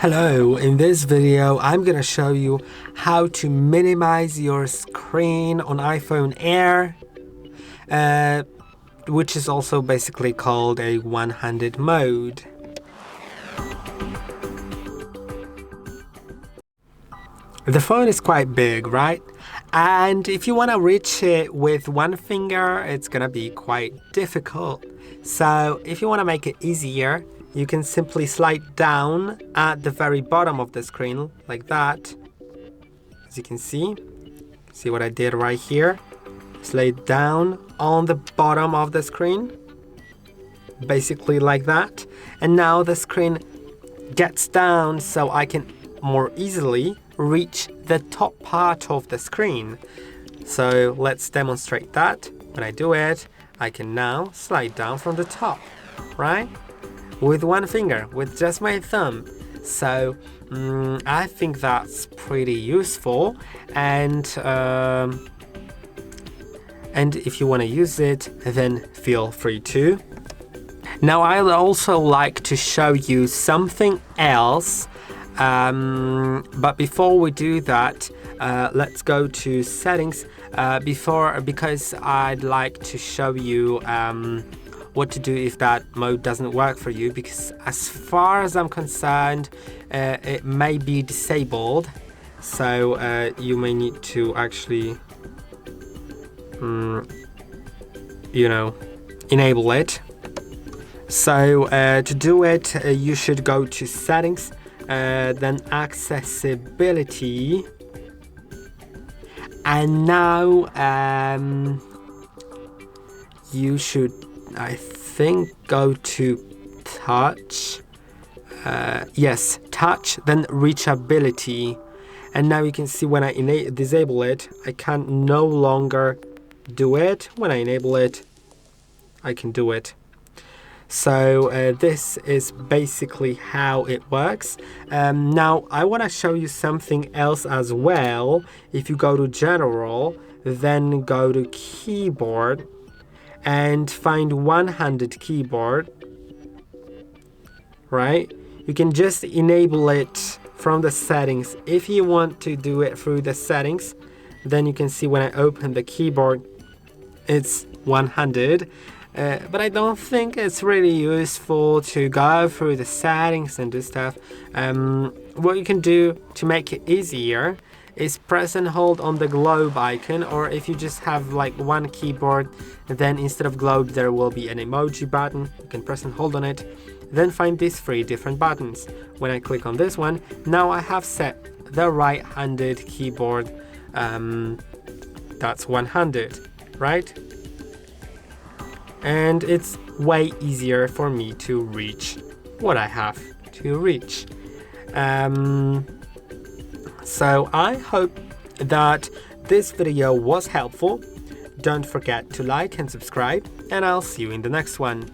Hello, in this video I'm gonna show you how to minimize your screen on iPhone Air, which is also basically called a one-handed mode. The phone is quite big, right? And if you want to reach it with one finger, it's gonna be quite difficult. So if you want to make it easier, you can simply slide down at the very bottom of the screen like that. As you can see what I did right here? Slide down on the bottom of the screen, basically like that. And now the screen gets down so I can more easily reach the top part of the screen. So let's demonstrate that. When I do it, I can now slide down from the top, right? With one finger, with just my thumb. So I think that's pretty useful, and if you want to use it, then feel free to. Now I'd also like to show you something else, but before we do that, let's go to settings because I'd like to show you what to do if that mode doesn't work for you, because as far as I'm concerned, it may be disabled, so you may need to actually enable it. So to do it, you should go to settings, then accessibility, and now you should, I think, go to touch. Yes, touch, then reachability. And now you can see when I disable it, I can no longer do it. When I enable it, I can do it. So this is basically how it works. Now I want to show you something else as well. If you go to general, then go to keyboard and find one-handed keyboard, right? You can just enable it from the settings. If you want to do it through the settings, then you can see when I open the keyboard, it's one-handed. But I don't think it's really useful to go through the settings and do stuff. What you can do to make it easier is press and hold on the globe icon, or if you just have like one keyboard, then instead of globe there will be an emoji button. You can press and hold on it, then find these three different buttons. When I click on this one, now I have set the right-handed keyboard, that's one-handed, right? And it's way easier for me to reach what I have to reach. So I hope that this video was helpful. Don't forget to like and subscribe, and I'll see you in the next one.